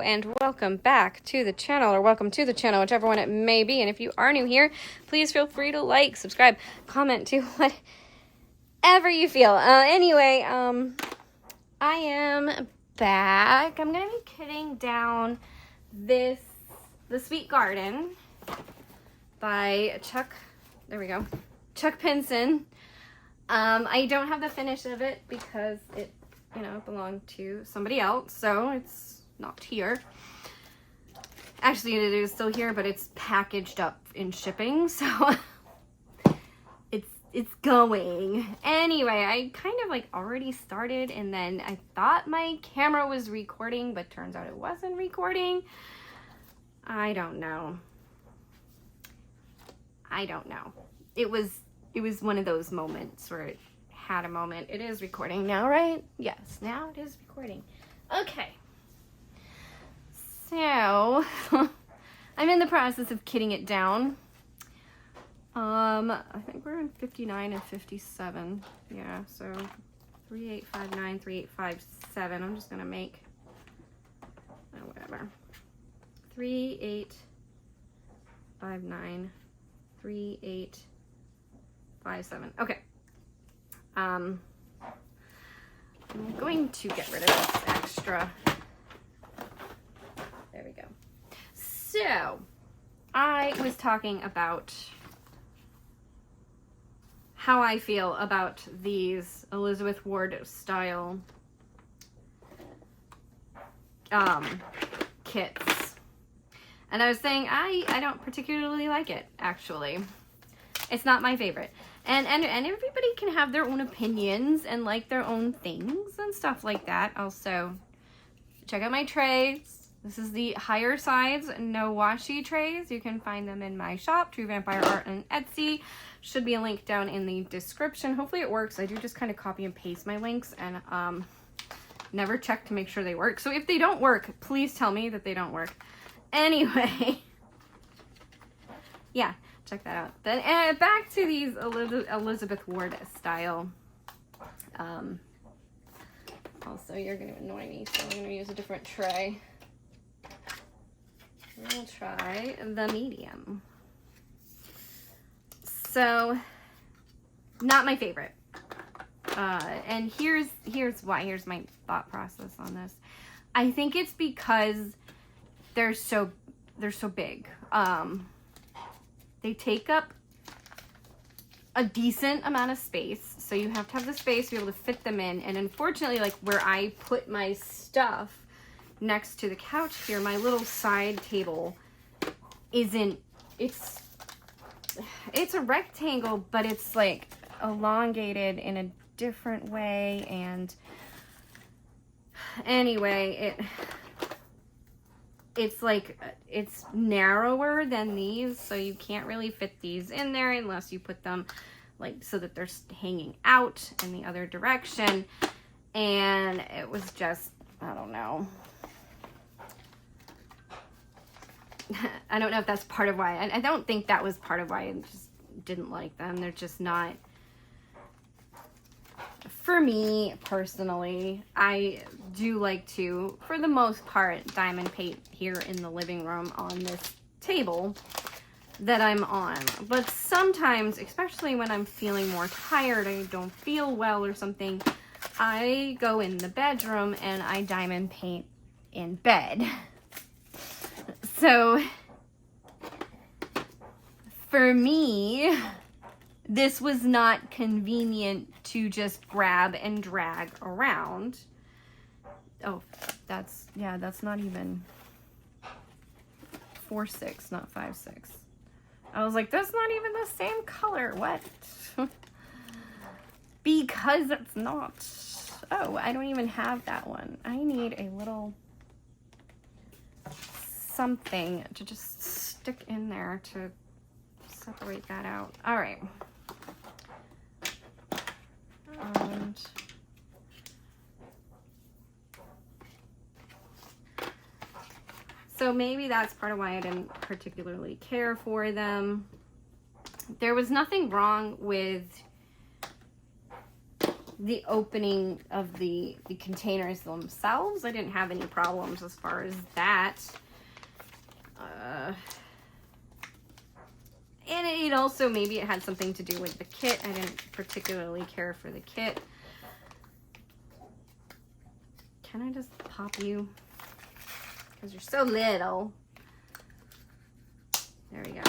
and welcome back to the channel, or welcome to the channel, whichever one it may be. And if you are new here, please feel free to like, subscribe, comment, do whatever you feel. Anyway, I am back. I'm gonna be cutting down The Sweet Garden by Chuck Pinson. I don't have the finish of it because it, belonged to somebody else, so it's not here. Actually, it is still here, but it's packaged up in shipping, so it's going. Anyway, I kind of already started, and then I thought my camera was recording, but turns out it wasn't recording. I don't know. It was one of those moments where it had a moment. It is recording now, right? Yes, now it is recording. Okay. So, I'm in the process of kitting it down. I think we're in 59 and 57. Yeah, so 3859, 3857. I'm just gonna make, whatever. 3859, 3857. Okay. I'm going to get rid of this extra. There we go. So, I was talking about how I feel about these Elizabeth Ward style kits. And I was saying I don't particularly like it, actually. It's not my favorite. And everybody can have their own opinions and like their own things and stuff like that. Also, check out my trays. This is the higher size, no washi trays. You can find them in my shop, Truvampire Art and Etsy. Should be a link down in the description. Hopefully it works. I do just kind of copy and paste my links and never check to make sure they work. So if they don't work, please tell me that they don't work. Anyway, yeah. Check that out. Then back to these Elizabeth Ward style. Also, you're going to annoy me, so I'm going to use a different tray. We'll try the medium. So, not my favorite. And here's why. Here's my thought process on this. I think it's because they're so big. They take up a decent amount of space, so you have to have the space to be able to fit them in. And unfortunately, where I put my stuff next to the couch here, my little side table isn't, it's a rectangle, but it's elongated in a different way. And anyway, it's narrower than these, so you can't really fit these in there unless you put them so that they're hanging out in the other direction. And it was just, I don't know. I don't know if that's part of why. I don't think that was part of why I just didn't like them. They're just not, for me personally. I do like to, for the most part, diamond paint here in the living room on this table that I'm on. But sometimes, especially when I'm feeling more tired, I don't feel well or something, I go in the bedroom and I diamond paint in bed. So, for me, this was not convenient to just grab and drag around. Oh, that's not even 4.6, not 5.6. I was like, that's not even the same color. What? Because it's not. Oh, I don't even have that one. I need a little something to just stick in there to separate that out. All right. And so maybe that's part of why I didn't particularly care for them. There was nothing wrong with the opening of the containers themselves, I didn't have any problems as far as that. And it also, maybe it had something to do with the kit. I didn't particularly care for the kit. Can I just pop you? Because you're so little. There we go.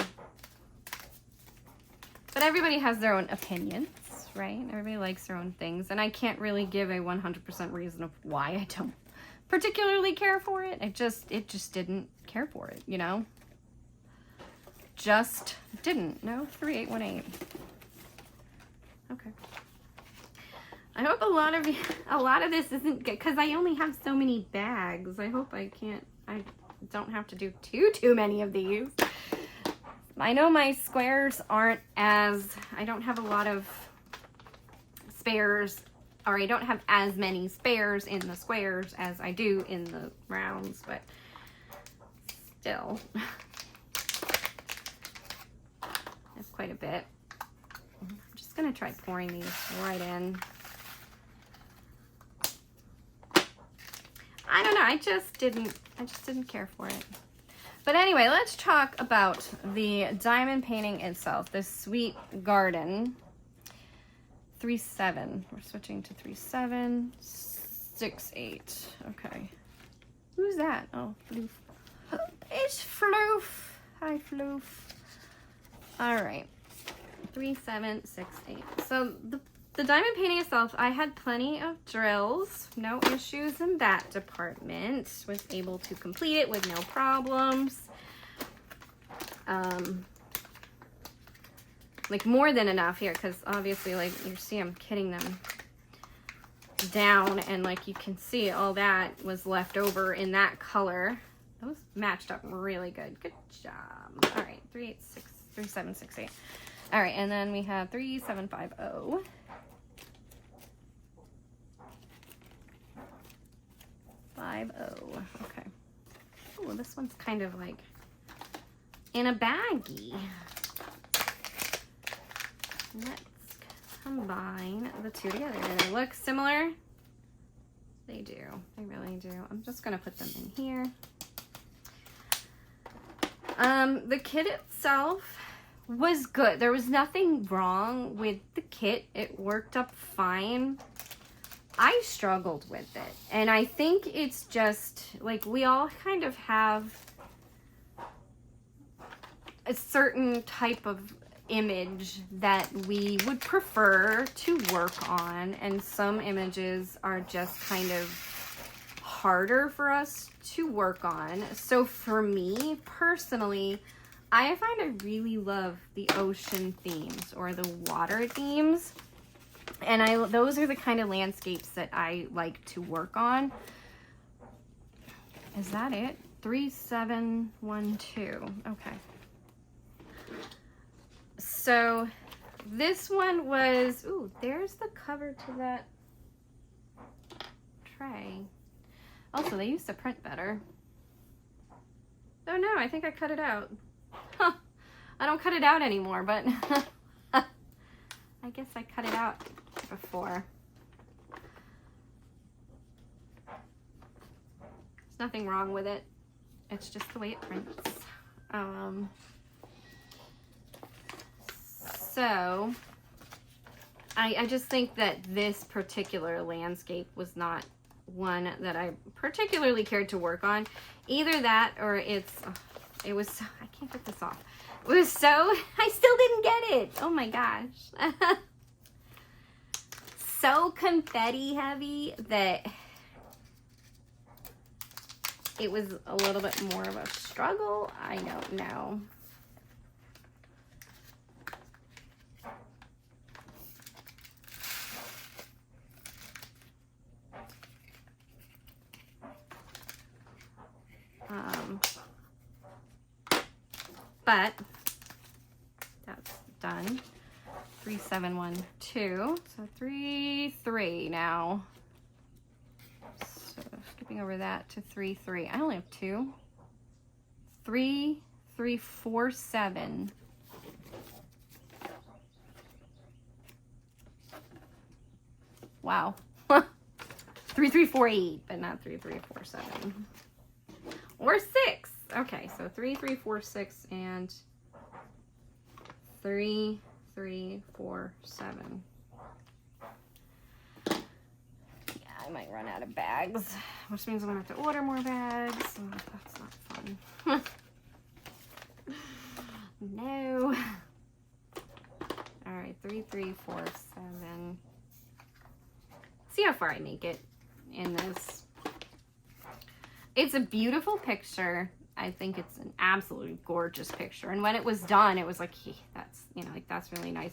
But everybody has their own opinions, right? Everybody likes their own things. And I can't really give a 100% reason of why I don't particularly care for it. It just didn't care for it, you know? Just didn't. No, 3818. Okay. I hope a lot of this isn't good because I only have so many bags. I hope I don't have to do too many of these. I know my squares aren't as, I don't have a lot of spares, or I don't have as many spares in the squares as I do in the rounds, but still. That's quite a bit. I'm just gonna try pouring these right in. I don't know, I just didn't care for it. But anyway, let's talk about the diamond painting itself, this Sweet Garden 3-7. We're switching to 3-7-6-8. Okay. Who's that? Oh, Floof. It's Floof. Hi, Floof. All right. 3-7-6-8. So the diamond painting itself, I had plenty of drills, no issues in that department. Was able to complete it with no problems. Like more than enough here, because obviously, like you see, I'm kitting them down, and like you can see, all that was left over in that color. Those matched up really good. Good job. All right, 3-7-6-8. All right, and then we have 3-7-5-0. Okay. Oh, this one's kind of like in a baggie. Let's combine the two together. Do they look similar? They do. They really do. I'm just gonna put them in here. The kit itself was good. There was nothing wrong with the kit. It worked up fine. I struggled with it, and I think it's just like we all kind of have a certain type of image that we would prefer to work on, and some images are just kind of harder for us to work on. So for me personally, I find I really love the ocean themes or the water themes. And those are the kind of landscapes that I like to work on. Is that it? 3-7-1-2. Okay. So this one was, ooh, there's the cover to that tray. Also, they used to print better. Oh no, I think I cut it out. Huh. I don't cut it out anymore, but I guess I cut it out before. There's nothing wrong with it. It's just the way it prints. So I just think that this particular landscape was not one that I particularly cared to work on. Either that or it was so, I can't get this off. It was so, I still didn't get it. Oh my gosh. So confetti heavy that it was a little bit more of a struggle. I don't know. But that's done. 3-7-1-2. So 3-3 now. So skipping over that to 3-3. I only have 2. 3-3-4-7. Wow. 3348, but not 3347. Or 6. Okay, so 3346 and 3347. Yeah, I might run out of bags, which means I'm gonna have to order more bags. Oh, that's not fun. No. All right, 3347. See how far I make it in this. It's a beautiful picture. I think it's an absolutely gorgeous picture. And when it was done, it was like, hey, that's, you know, like that's really nice.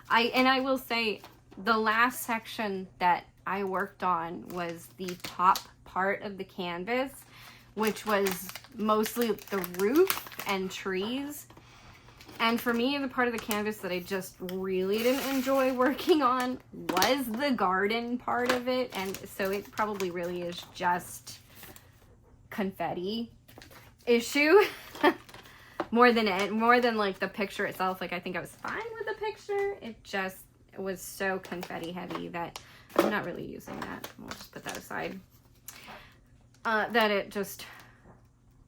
I will say the last section that I worked on was the top part of the canvas, which was mostly the roof and trees. And for me, the part of the canvas that I just really didn't enjoy working on was the garden part of it. And so it probably really is just confetti issue more than like the picture itself. Like, I think I was fine with the picture. It just was so confetti heavy that I'm not really using that. We'll just put that aside. That it just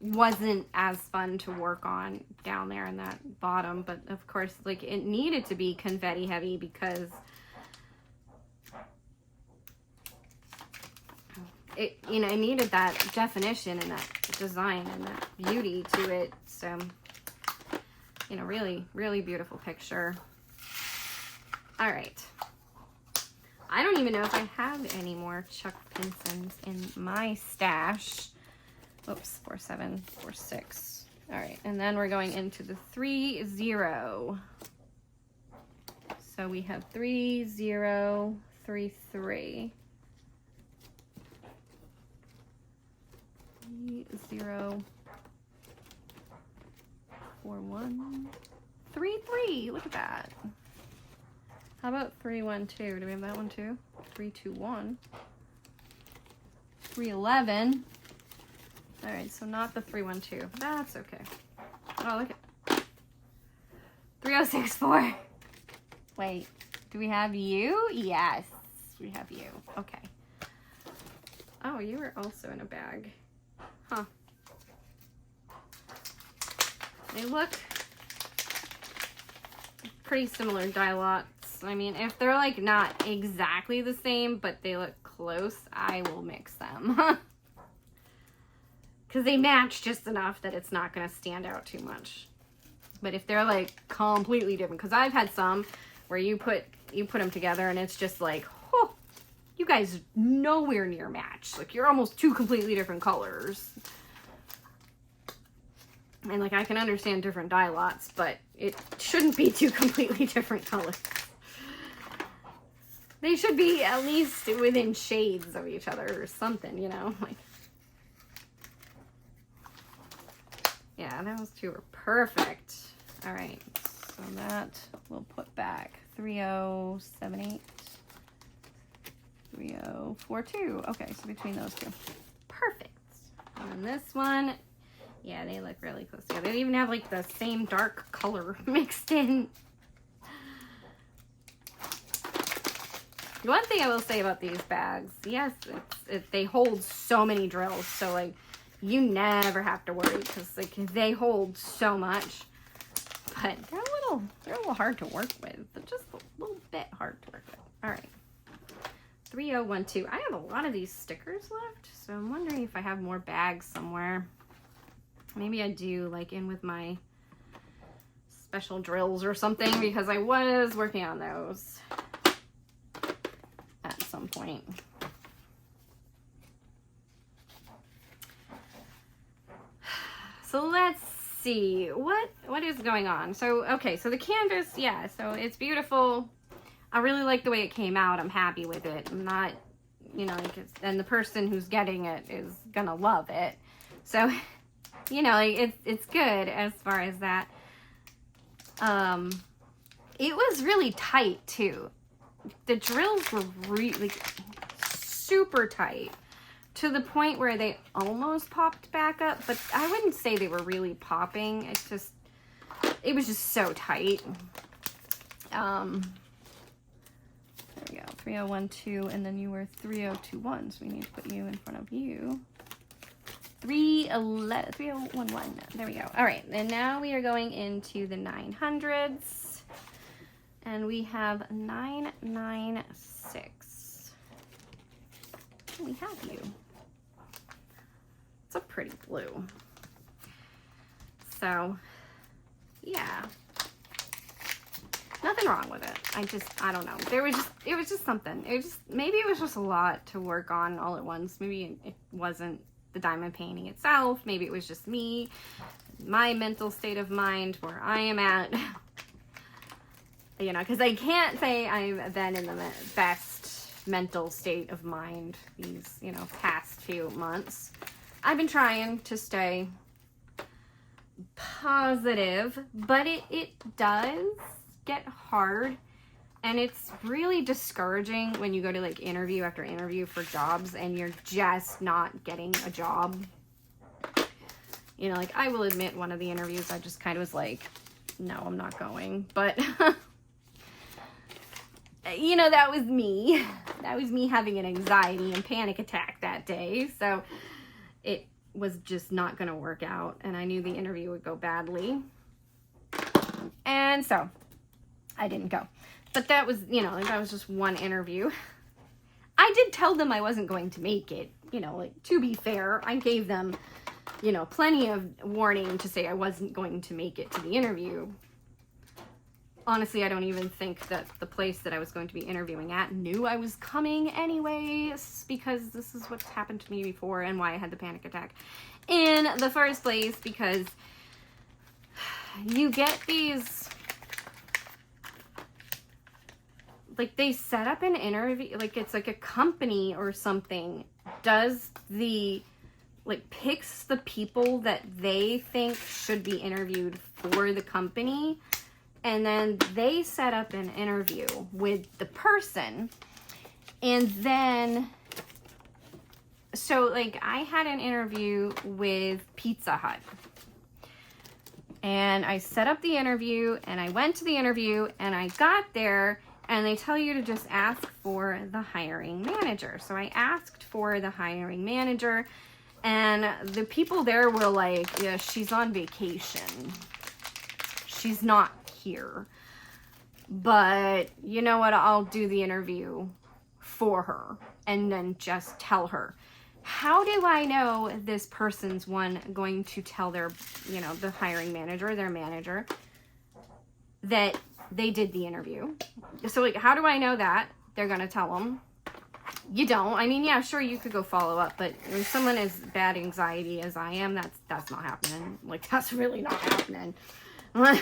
wasn't as fun to work on down there in that bottom. But of course, like, it needed to be confetti heavy because it, you know, it needed that definition and that design and that beauty to it. So, you know, really, really beautiful picture. All right. I don't even know if I have any more Chuck Pinsons in my stash. Oops, 4746. All right, and then we're going into the 30. So we have 3033. 304133. Look at that. How about 312? Do we have that one too? 321. 311. All right, so not the 312. That's okay. Oh, look at 3064. Wait, do we have you? Yes, we have you. Okay. Oh, you were also in a bag. Huh. They look pretty similar die lots. I mean, if they're like not exactly the same, but they look close, I will mix them. Because they match just enough that it's not going to stand out too much. But if they're like completely different, because I've had some where you put them together and it's just like, oh, you guys nowhere near match. Like, you're almost two completely different colors. And like, I can understand different die lots, but it shouldn't be two completely different colors. They should be at least within shades of each other or something, you know, like. Yeah, those two are perfect. All right, so that we'll put back 3078, 3042. Okay, so between those two. Perfect. And then this one, yeah, they look really close together. They even have like the same dark color mixed in. One thing I will say about these bags, yes, they hold so many drills, so like, you never have to worry because like they hold so much, but they're a little hard to work with. They're just a little bit hard to work with. All right, 3012. I have a lot of these stickers left, so I'm wondering if I have more bags somewhere. Maybe I do, like in with my special drills or something, because I was working on those at some point. So let's see, what is going on? So, okay, so the canvas, yeah, so it's beautiful. I really like the way it came out. I'm happy with it. I'm not, you know, like and the person who's getting it is gonna love it. So, you know, like it's good as far as that. It was really tight too. The drills were really super tight, to the point where they almost popped back up, but I wouldn't say they were really popping. It was just so tight. There we go, 3012, and then you were 3021, so we need to put you in front of you. 3011. There we go. All right, and now we are going into the 900s, and we have 996. We have you. It's a pretty blue. So, yeah. Nothing wrong with it. I don't know. It was just something. Maybe it was just a lot to work on all at once. Maybe it wasn't the diamond painting itself. Maybe it was just me, my mental state of mind, where I am at. You know, because I can't say I've been in the best mental state of mind these, you know, past few months. I've been trying to stay positive, but it does get hard. And it's really discouraging when you go to like interview after interview for jobs and you're just not getting a job. You know, like I will admit one of the interviews I just kind of was like, no, I'm not going. But, you know, that was me. That was me having an anxiety and panic attack that day. So it was just not going to work out. And I knew the interview would go badly. And so I didn't go. But that was, you know, that was just one interview. I did tell them I wasn't going to make it, you know, like, to be fair, I gave them, you know, plenty of warning to say I wasn't going to make it to the interview. Honestly, I don't even think that the place that I was going to be interviewing at knew I was coming anyways, because this is what's happened to me before and why I had the panic attack in the first place, because you get these... Like, they set up an interview, like, it's like a company or something does the, like, picks the people that they think should be interviewed for the company, and then they set up an interview with the person, and then, so, like, I had an interview with Pizza Hut, and I set up the interview, and I went to the interview, and I got there, and they tell you to just ask for the hiring manager. So I asked for the hiring manager, and the people there were like, yeah, she's on vacation. She's not here. But you know what? I'll do the interview for her and then just tell her. How do I know this person's going to tell their, you know, the hiring manager, their manager, that they did the interview? So, like, how do I know that they're going to tell them? You don't. I mean, yeah, sure, you could go follow up, but when someone as bad anxiety as I am, that's not happening. Like, that's really not happening. I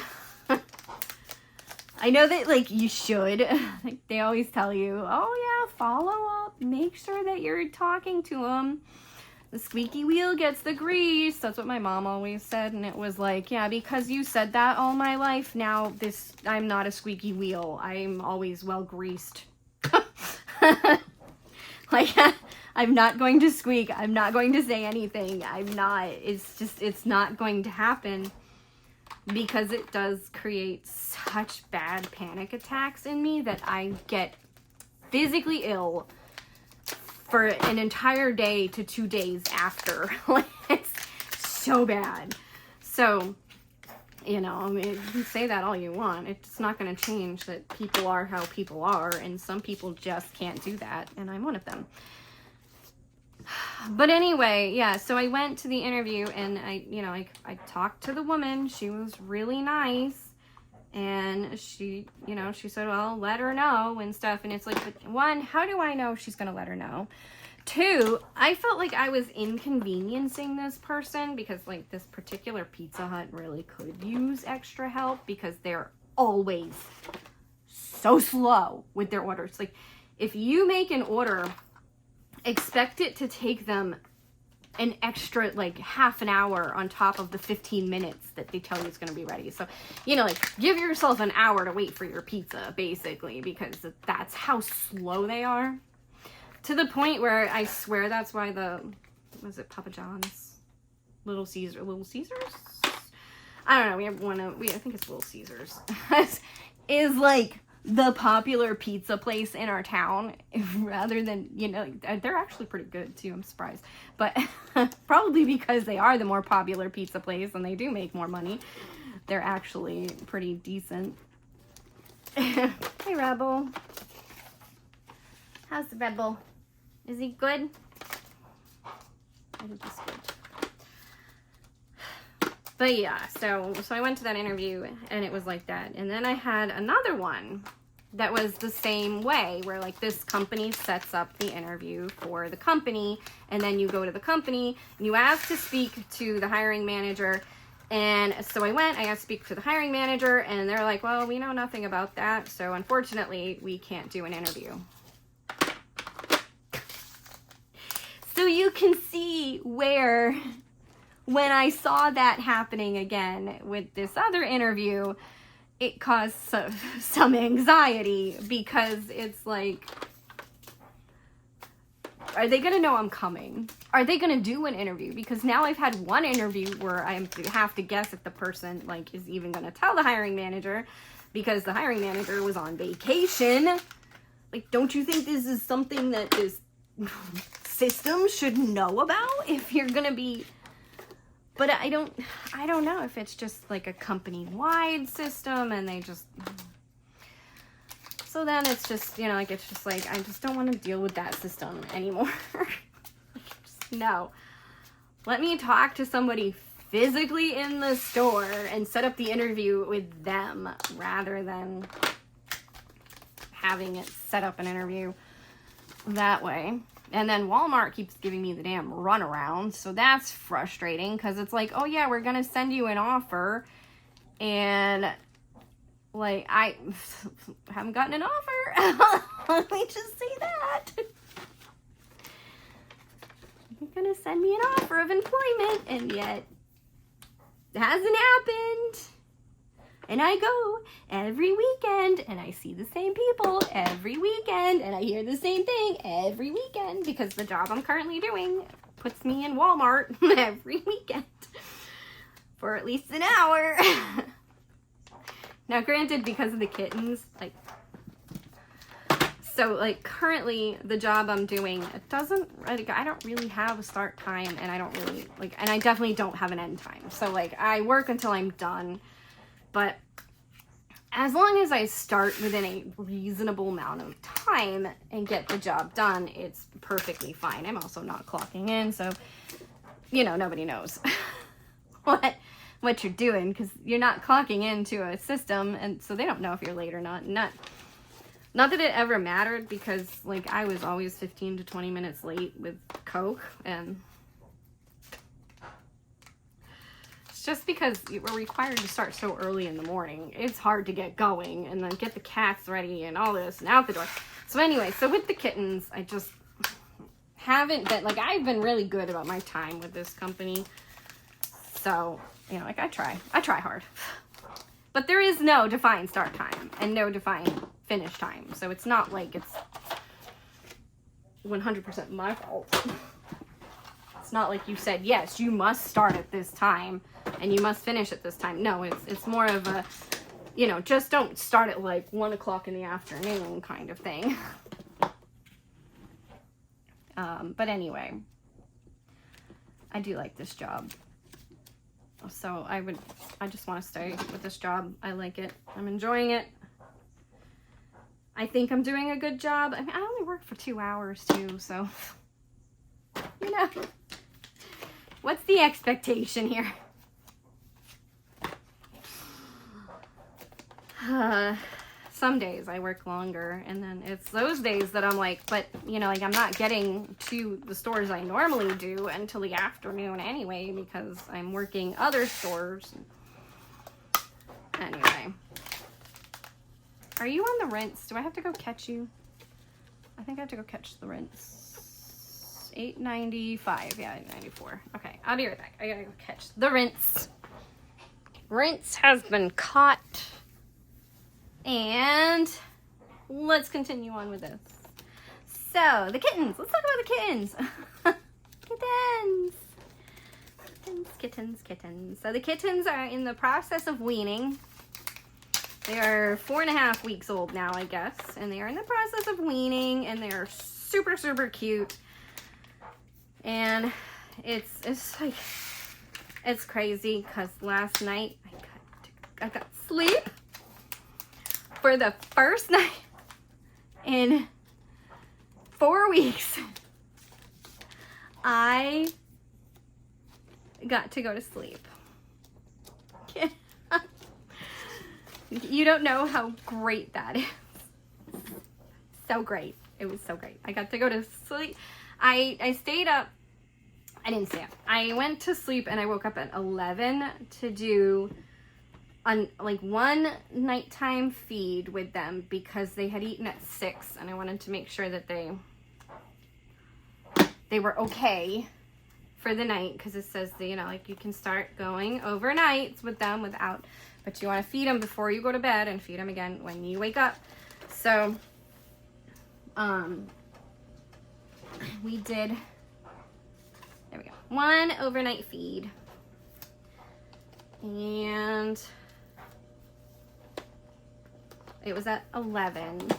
know that, like, you should. Like, they always tell you, oh, yeah, follow up. Make sure that you're talking to them. The squeaky wheel gets the grease. That's what my mom always said. And it was like, yeah, because you said that all my life, now I'm not a squeaky wheel. I'm always well greased. Like, I'm not going to squeak. I'm not going to say anything. It's not going to happen, because it does create such bad panic attacks in me that I get physically ill for an entire day to 2 days after. Like, it's so bad. So, you know, I mean, you can say that all you want. It's not going to change that people are how people are, and some people just can't do that, and I'm one of them. But anyway, yeah, so I went to the interview, and I talked to the woman. She was really nice. And she, you know, she said, well, let her know and stuff. And it's like, but one, how do I know she's going to let her know? Two, I felt like I was inconveniencing this person, because, like, this particular Pizza Hut really could use extra help, because they're always so slow with their orders. Like, if you make an order, expect it to take them an extra, like, half an hour on top of the 15 minutes that they tell you it's going to be ready. So, you know, like, give yourself an hour to wait for your pizza, basically, because that's how slow they are. To the point where I swear that's why was it Papa John's? Little Caesars? I don't know. We have I think it's Little Caesars. Is, like, the popular pizza place in our town rather than, you know, they're actually pretty good too. I'm surprised. But probably because they are the more popular pizza place and they do make more money. They're actually pretty decent. Hey, Rebel. How's the Rebel? Is he good? I think he's good. But yeah, so I went to that interview and it was like that. And then I had another one that was the same way, where like this company sets up the interview for the company, and then you go to the company and you ask to speak to the hiring manager. And so I went, I got to speak to the hiring manager, and they're like, well, we know nothing about that, so unfortunately we can't do an interview. So you can see where, when I saw that happening again with this other interview, it caused some anxiety, because it's like, are they going to know I'm coming? Are they going to do an interview? Because now I've had one interview where I have to guess if the person like is even going to tell the hiring manager, because the hiring manager was on vacation. Like, don't you think this is something that this system should know about if you're going to be... But I don't know if it's just like a company-wide system and they just... So then it's just, you know, like, it's just like, I just don't want to deal with that system anymore. No. Let me talk to somebody physically in the store and set up the interview with them rather than having it set up an interview that way. And then Walmart keeps giving me the damn runaround, so that's frustrating, because it's like, oh yeah, we're gonna send you an offer, and like, I haven't gotten an offer. Let me just say that. You're gonna send me an offer of employment, and yet it hasn't happened. And I go every weekend, and I see the same people every weekend, and I hear the same thing every weekend, because the job I'm currently doing puts me in Walmart every weekend for at least an hour. Now, granted, because of the kittens, like, so, like, currently, the job I'm doing, it doesn't, like, I don't really have a start time, and I don't really, like, and I definitely don't have an end time. So, like, I work until I'm done. But as long as I start within a reasonable amount of time and get the job done, it's perfectly fine. I'm also not clocking in, so, you know, nobody knows what you're doing, because you're not clocking into a system, and so they don't know if you're late or not. Not that it ever mattered, because, like, I was always 15 to 20 minutes late with Coke, and... just because we're required to start so early in the morning, it's hard to get going and then get the cats ready and all this and out the door. So anyway, so with the kittens, I just haven't been, like, I've been really good about my time with this company. So, you know, like, I try hard. But there is no defined start time and no defined finish time. So it's not like it's 100% my fault. It's not like you said, yes, you must start at this time and you must finish at this time. No, it's more of a, you know, just don't start at like 1 o'clock in the afternoon kind of thing. But anyway, I do like this job. So I just want to stay with this job. I like it. I'm enjoying it. I think I'm doing a good job. I mean, I only work for 2 hours too, so, you know, what's the expectation here? Some days I work longer, and then it's those days that I'm like, but, you know, like, I'm not getting to the stores I normally do until the afternoon anyway, because I'm working other stores. Anyway. Are you on the rinse? Do I have to go catch you? I think I have to go catch the rinse. 8.95. Yeah, 8.94. Okay, I'll be right back. I gotta go catch the rinse. Rinse has been caught. And let's continue on with this. So, the kittens. Let's talk about the kittens. Kittens. Kittens. So the kittens are in the process of weaning. They are 4.5 weeks old now, I guess, and they are in the process of weaning, and they are super, super cute. And it's like, it's crazy because last night I got sleep for the first night in 4 weeks. I got to go to sleep. You don't know how great that is. So great. It was so great. I got to go to sleep. I stayed up. I didn't stay up. I went to sleep and I woke up at 11 to do like one nighttime feed with them because they had eaten at 6 and I wanted to make sure that they were okay for the night, because it says that, you know, like you can start going overnights with them without, but you want to feed them before you go to bed and feed them again when you wake up. So we did, there we go, one overnight feed, and it was at 11.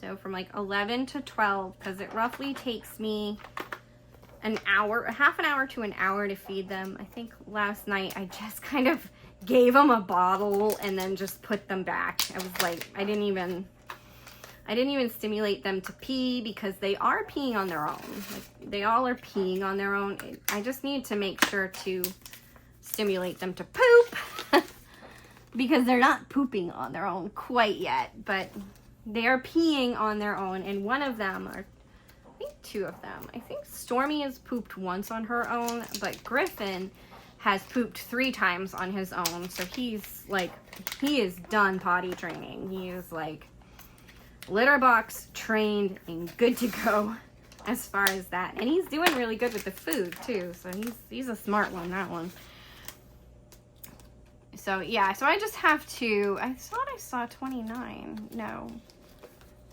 So from like 11 to 12, because it roughly takes me an hour, half an hour to an hour to feed them. I think last night I just kind of gave them a bottle and then just put them back. I was like, I didn't even stimulate them to pee, because they are peeing on their own. Like, they all are peeing on their own. I just need to make sure to stimulate them to poop because they're not pooping on their own quite yet, but they are peeing on their own. And one of them, or I think two of them, I think Stormy has pooped once on her own, but Griffin has pooped 3 times on his own. So he's like, he is done potty training. He is like litter box trained and good to go as far as that. And he's doing really good with the food too. So he's a smart one, that one. So yeah, so I just have to, I thought I saw 29. No.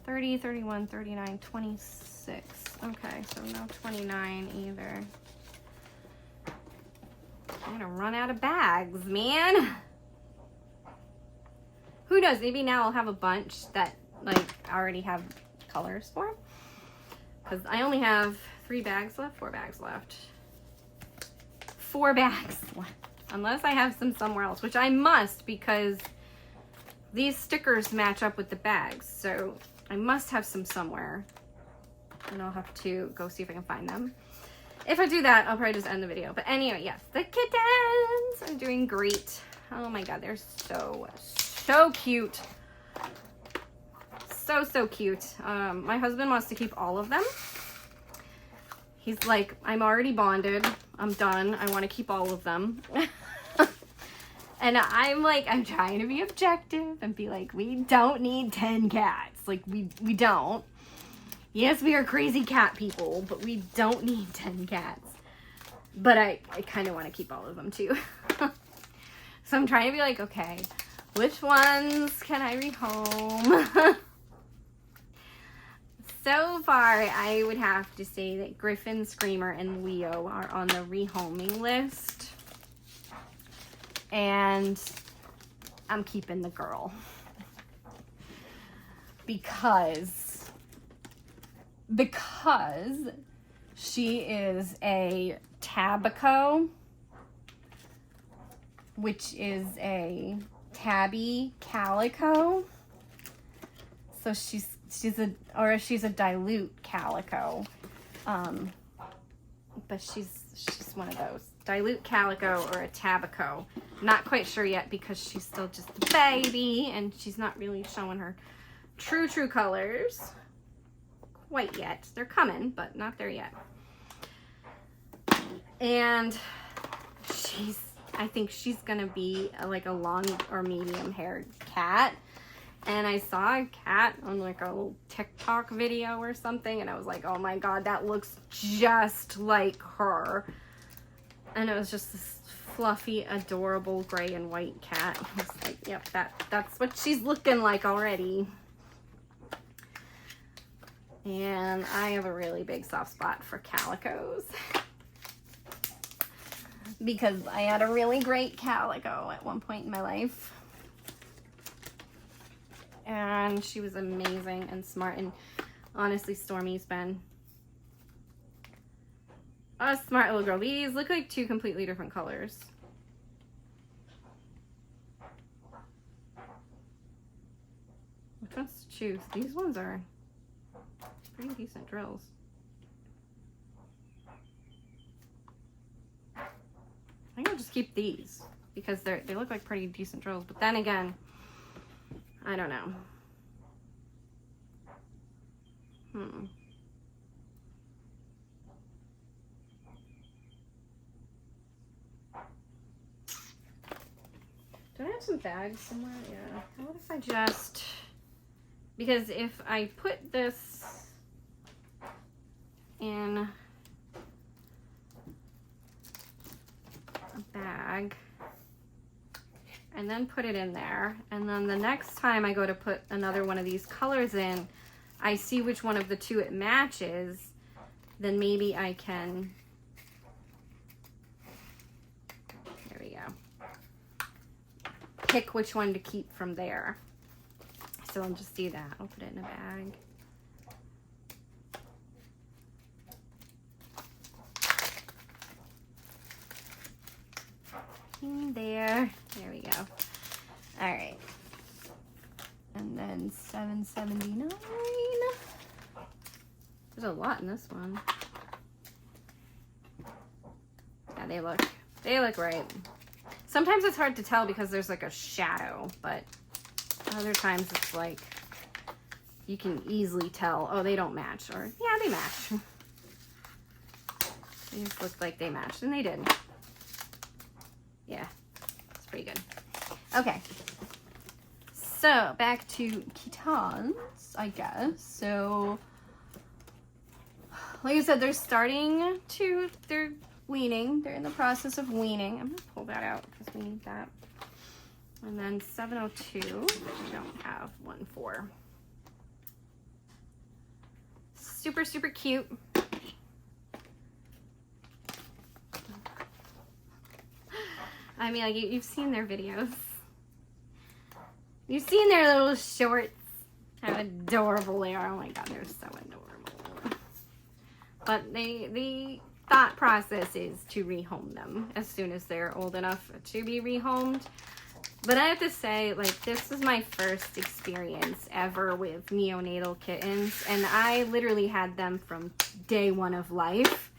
30, 31, 39, 26. Okay, so no 29 either. I'm gonna run out of bags, man. Who knows? Maybe now I'll have a bunch that like I already have colors for. Because I only have 3 bags left, 4 bags left. 4 bags left. Unless I have some somewhere else, which I must, because these stickers match up with the bags. So I must have some somewhere. And I'll have to go see if I can find them. If I do that, I'll probably just end the video. But anyway, yes, the kittens are doing great. Oh my god, they're so cute. So cute. My husband wants to keep all of them. He's like, I'm already bonded. I'm done. I want to keep all of them. And I'm like, I'm trying to be objective and be like, we don't need 10 cats. Like, we don't. Yes, we are crazy cat people, but we don't need 10 cats. But I kind of want to keep all of them too. So I'm trying to be like, okay, which ones can I rehome? So far, I would have to say that Griffin, Screamer, and Leo are on the rehoming list. And I'm keeping the girl. Because she is a Tabaco, which is a tabby calico. So she's a dilute calico, but she's one of those, dilute calico or a tabaco. Not quite sure yet because she's still just a baby and she's not really showing her true colors quite yet. They're coming, but not there yet. And I think she's gonna be like a long or medium haired cat. And I saw a cat on like a little TikTok video or something, and I was like, oh my god, that looks just like her. And it was just this fluffy, adorable gray and white cat. I was like, yep, that's what she's looking like already. And I have a really big soft spot for calicos. Because I had a really great calico at one point in my life. and she was amazing and smart. And honestly, Stormy's been a smart little girl. These look like two completely different colors. Which ones to choose? These ones are pretty decent drills. I think I'll just keep these because they look like pretty decent drills. But then again, I don't know. Do I have some bags somewhere? Yeah. What if I just... Because if I put this in a bag and then put it in there, and then the next time I go to put another one of these colors in, I see which one of the two it matches, then maybe I can... There we go. Pick which one to keep from there. So I'll just do that. I'll put it in a bag. In there. There we go. All right. And then $7.79. There's a lot in this one. Yeah, they look right. Sometimes it's hard to tell because there's like a shadow, but other times it's like you can easily tell, oh, they don't match, or yeah, they match. They just looked like they matched, and they did. Yeah, it's pretty good. Okay, so back to kittens, I guess. So, like I said, they're weaning. They're in the process of weaning. I'm gonna pull that out because we need that. And then 702, I don't have one for. Super, super cute. I mean, like, you've seen their videos. You've seen their little shorts. How adorable they are. Oh my god, they're so adorable. But the thought process is to rehome them as soon as they're old enough to be rehomed. But I have to say, like, this is my first experience ever with neonatal kittens, and I literally had them from day one of life.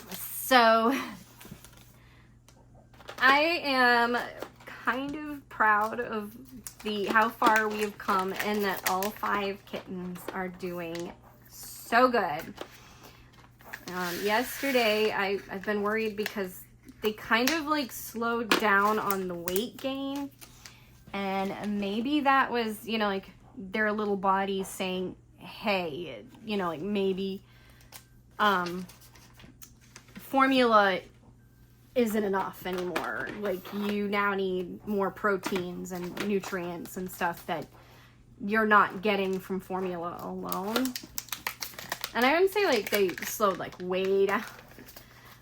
So I am kind of proud of how far we have come, and that all 5 kittens are doing so good. Yesterday, I've been worried because they kind of like slowed down on the weight gain, and maybe that was, you know, like their little bodies saying, hey, you know, like maybe formula isn't enough anymore. Like, you now need more proteins and nutrients and stuff that you're not getting from formula alone. And I wouldn't say like they slowed like way down.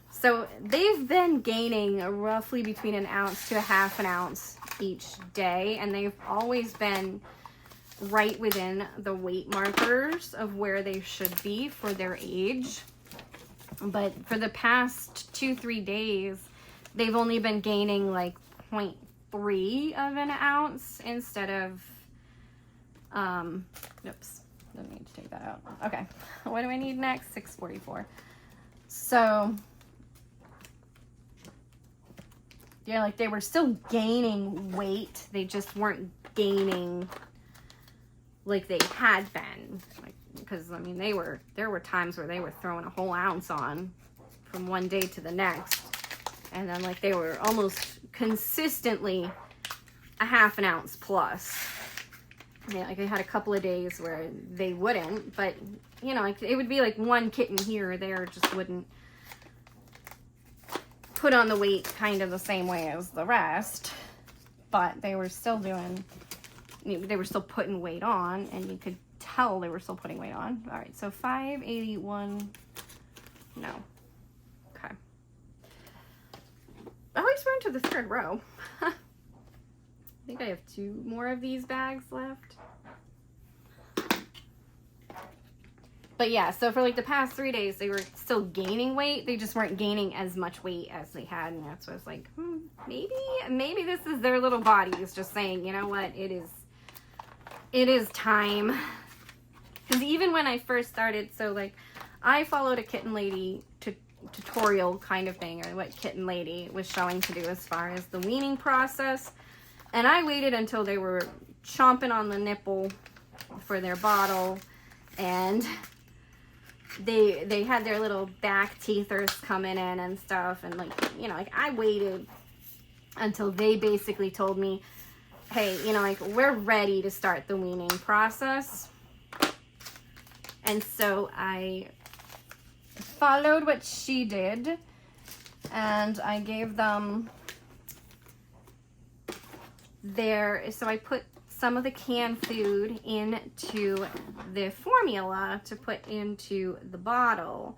So they've been gaining roughly between an ounce to a half an ounce each day, and they've always been right within the weight markers of where they should be for their age. But for the past 2-3 days, they've only been gaining like 0.3 of an ounce instead of, oops, I need to take that out. Okay, what do I need next? 644. So, yeah, like they were still gaining weight. They just weren't gaining like they had been. Like, because I mean, there were times where they were throwing a whole ounce on from one day to the next, and then like they were almost consistently a half an ounce plus. Yeah, like I had a couple of days where they wouldn't, but you know, like it would be like one kitten here or there just wouldn't put on the weight kind of the same way as the rest, but they were still putting weight on, and you could tell they were still putting weight on. All right, so 581, no, okay. I always we're into the third row. I think I have 2 more of these bags left. But yeah, so for like the past 3 days, they were still gaining weight. They just weren't gaining as much weight as they had. And that's what I was like, maybe this is their little bodies just saying, you know what, it is time. Because even when I first started, so like I followed a Kitten Lady tutorial kind of thing, or what Kitten Lady was showing to do as far as the weaning process. And I waited until they were chomping on the nipple for their bottle, and they had their little back teethers coming in and stuff, and like, you know, like I waited until they basically told me, hey, you know, like we're ready to start the weaning process. And so I followed what she did, and I gave them so I put some of the canned food into the formula to put into the bottle,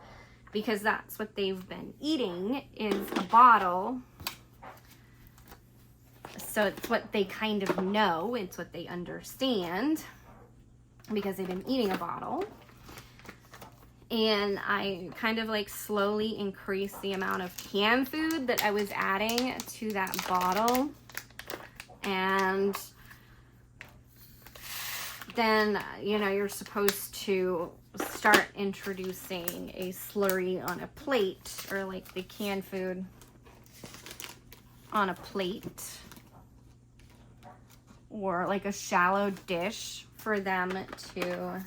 because that's what they've been eating, is a bottle. So it's what they kind of know, it's what they understand, because they've been eating a bottle. And I kind of like slowly increased the amount of canned food that I was adding to that bottle. And then, you know, you're supposed to start introducing a slurry on a plate, or like the canned food on a plate, or like a shallow dish for them to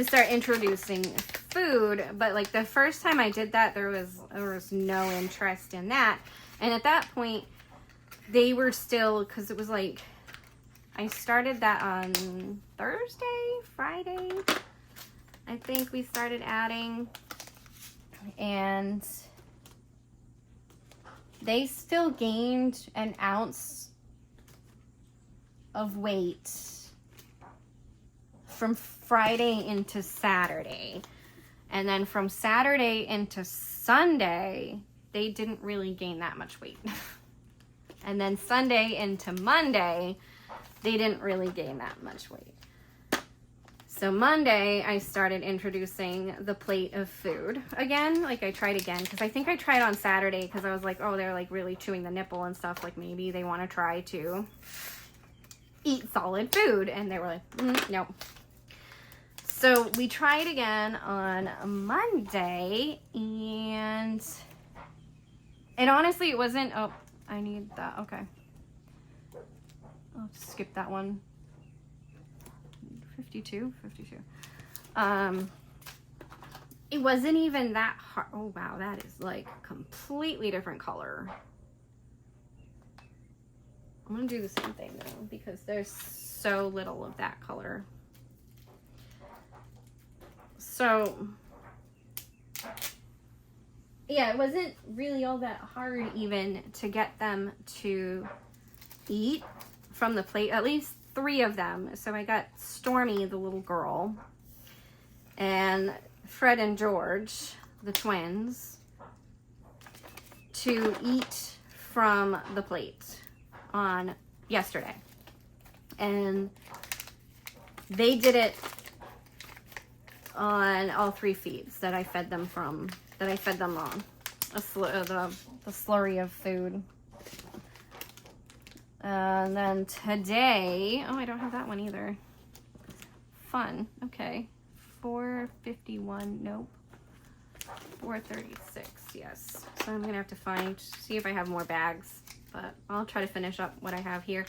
start introducing food. But like the first time I did that, there was no interest in that. And at that point, they were still, because it was like, I started that on Friday, I think we started adding, and they still gained an ounce of weight from Friday into Saturday. And then from Saturday into Sunday, they didn't really gain that much weight. And then Sunday into Monday, they didn't really gain that much weight. So Monday, I started introducing the plate of food again. Like I tried again, because I think I tried on Saturday, because I was like, oh, they're like really chewing the nipple and stuff. Like maybe they want to try to eat solid food. And they were like, nope. So we tried again on Monday, and honestly, it wasn't, oh, I need that, okay. I'll skip that one. 52. It wasn't even that hard. Oh wow, that is like completely different color. I'm gonna do the same thing though, because there's so little of that color. So yeah, it wasn't really all that hard even to get them to eat from the plate, at least 3 of them. So I got Stormy, the little girl, and Fred and George, the twins, to eat from the plate on yesterday. And they did it on all 3 feeds that I fed them from, that I fed them on, the slurry of food. And then today, oh, I don't have that one either. Fun, okay. 451, nope. 436, yes. So I'm gonna have to see if I have more bags, but I'll try to finish up what I have here.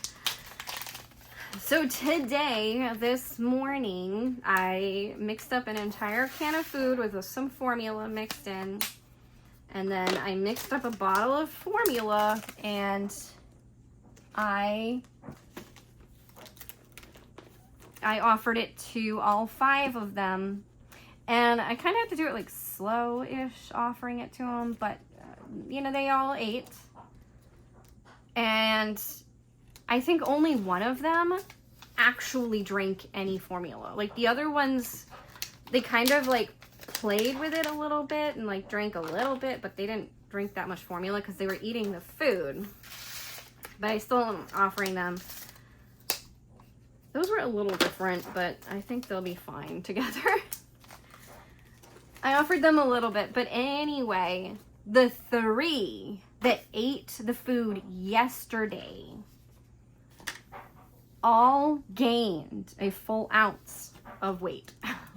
So today, this morning, I mixed up an entire can of food with some formula mixed in. And then I mixed up a bottle of formula, and I offered it to all 5 of them. And I kind of had to do it like slow-ish, offering it to them, but you know, they all ate. And I think only one of them actually drank any formula. Like the other ones, they kind of like played with it a little bit and like drank a little bit, but they didn't drink that much formula because they were eating the food. But I still am offering them. Those were a little different, but I think they'll be fine together. I offered them a little bit, but anyway, the 3 that ate the food yesterday all gained a full ounce of weight.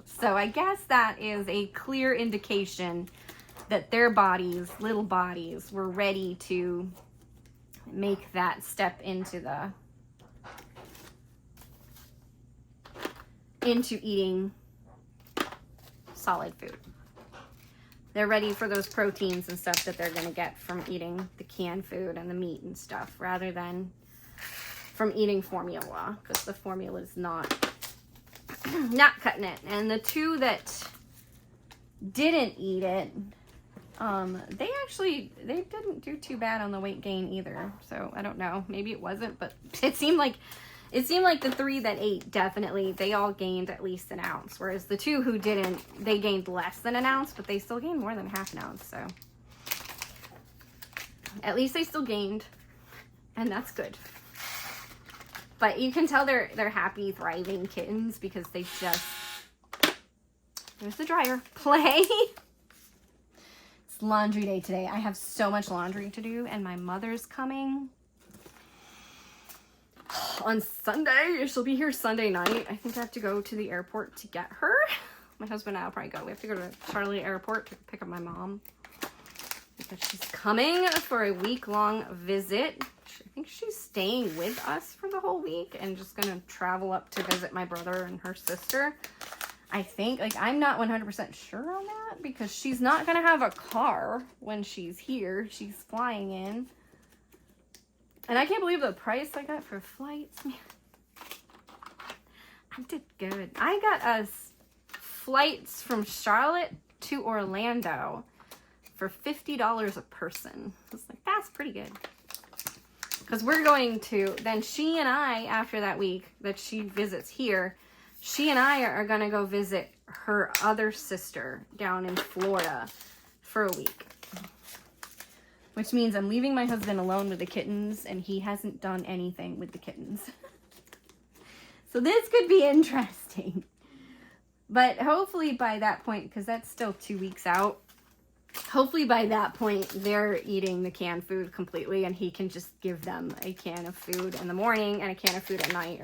So I guess that is a clear indication that their bodies, little bodies, were ready to make that step into eating solid food. They're ready for those proteins and stuff that they're going to get from eating the canned food and the meat and stuff, rather than from eating formula, because the formula is not cutting it. And the 2 that didn't eat it, they didn't do too bad on the weight gain either. So I don't know, maybe it wasn't, but it seemed like the 3 that ate, definitely, they all gained at least an ounce. Whereas the 2 who didn't, they gained less than an ounce, but they still gained more than half an ounce. So at least they still gained, and that's good. But you can tell they're happy, thriving kittens because they just, there's the dryer, play. It's laundry day today. I have so much laundry to do, and my mother's coming on Sunday. She'll be here Sunday night. I think I have to go to the airport to get her. My husband and I will probably go. We have to go to Charlotte Airport to pick up my mom because she's coming for a week-long visit. I think she's staying with us for the whole week and just gonna travel up to visit my brother and her sister. I think, like, I'm not 100% sure on that because she's not gonna have a car when she's here. She's flying in. And I can't believe the price I got for flights. Man, I did good. I got us flights from Charlotte to Orlando for $50 a person. I was like, that's pretty good. Because we're going to, then she and I, after that week that she visits here, she and I are going to go visit her other sister down in Florida for a week. Which means I'm leaving my husband alone with the kittens, and he hasn't done anything with the kittens. So this could be interesting. But hopefully by that point, because that's still 2 weeks out, hopefully by that point they're eating the canned food completely, and he can just give them a can of food in the morning and a can of food at night,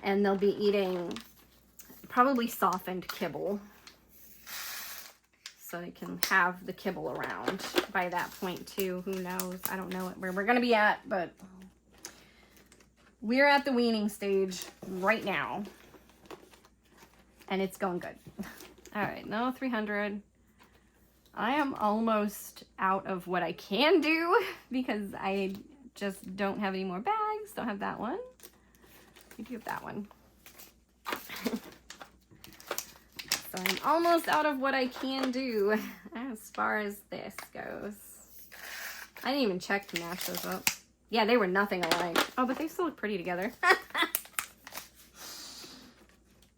and they'll be eating probably softened kibble. So they can have the kibble around by that point too. Who knows? I don't know where we're going to be at, but we're at the weaning stage right now. And it's going good. All right, no 300. I am almost out of what I can do because I just don't have any more bags. Don't have that one. I do have that one. So I'm almost out of what I can do as far as this goes. I didn't even check to match those up. Yeah, they were nothing alike. Oh, but they still look pretty together.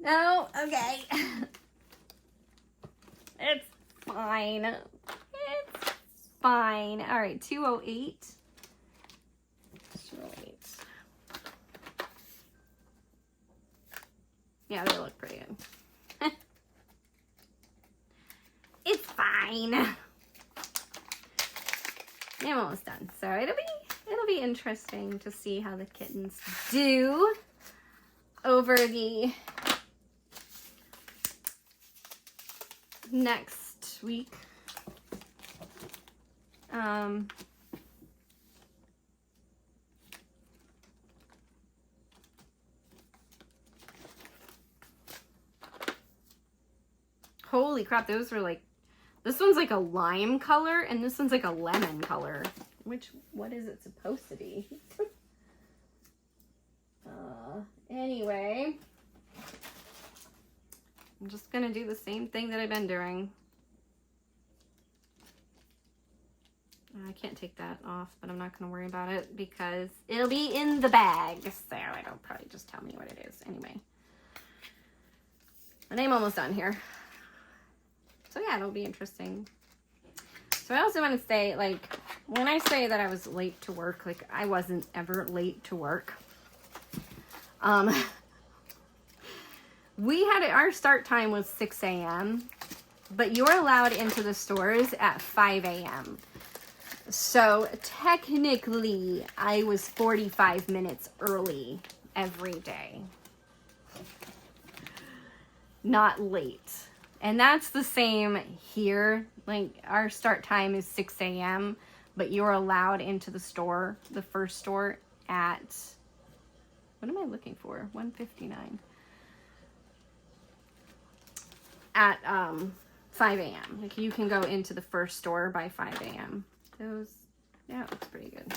No, okay. It's fine. It's fine. All right, 208. 208. Yeah, they look pretty good. It's fine. I'm almost done. So it'll be interesting to see how the kittens do over the next week. Holy crap, those are like, this one's like a lime color and this one's like a lemon color. What is it supposed to be? Anyway, I'm just gonna do the same thing that I've been doing. I can't take that off, but I'm not gonna worry about it because it'll be in the bag. So it'll probably just tell me what it is anyway. But I'm almost done here. So yeah, it'll be interesting So I also want to say, like, when I say that I was late to work, like, I wasn't ever late to work. Our start time was 6 a.m., but you're allowed into the stores at 5 a.m. So technically, I was 45 minutes early every day. Not late. And that's the same here. Like, our start time is 6 a.m., but you're allowed into the store, the first store, at, what am I looking for? 1:59. At 5 a.m. Like, you can go into the first store by 5 a.m. Yeah, it looks pretty good.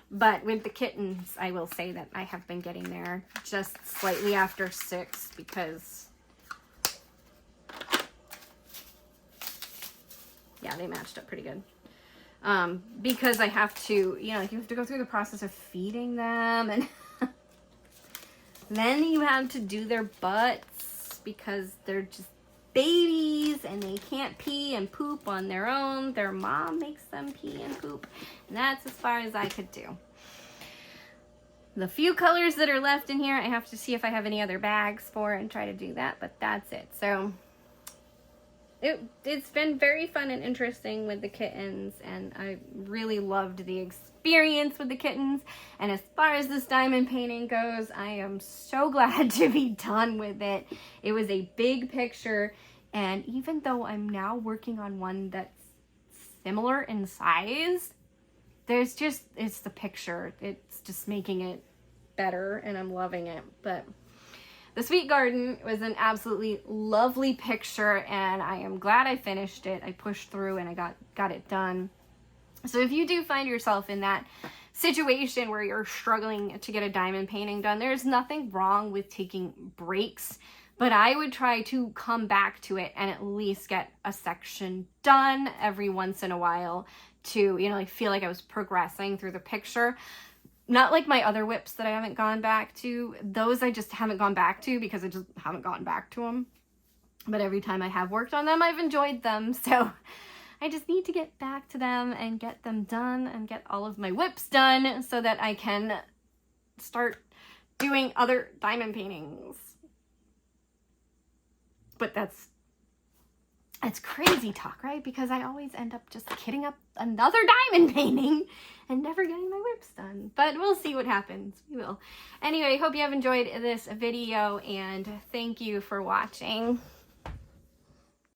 But with the kittens, I will say that I have been getting there just slightly after 6 because, yeah, they matched up pretty good. Because I have to, you know, like, you have to go through the process of feeding them, and then you have to do their butts because they're just babies and they can't pee and poop on their own. Their mom makes them pee and poop, and that's as far as I could do. The few colors that are left in here, I have to see if I have any other bags for and try to do that, but that's it. So it's been very fun and interesting with the kittens, and I really loved the experience with the kittens. And as far as this diamond painting goes, I am so glad to be done with it. It was a big picture, and even though I'm now working on one that's similar in size, it's the picture. It's just making it better, and I'm loving it. But the Sweet Garden was an absolutely lovely picture, and I am glad I finished it. I pushed through and I got it done. So if you do find yourself in that situation where you're struggling to get a diamond painting done, there's nothing wrong with taking breaks, but I would try to come back to it and at least get a section done every once in a while to, you know, like, feel like I was progressing through the picture. Not like my other whips that I haven't gone back to. Those I just haven't gone back to because I just haven't gone back to them. But every time I have worked on them, I've enjoyed them. So I just need to get back to them and get them done and get all of my whips done so that I can start doing other diamond paintings. But that's crazy talk, right? Because I always end up just kitting up another diamond painting and never getting my whips done. But we'll see what happens. We will. Anyway, hope you have enjoyed this video, and thank you for watching.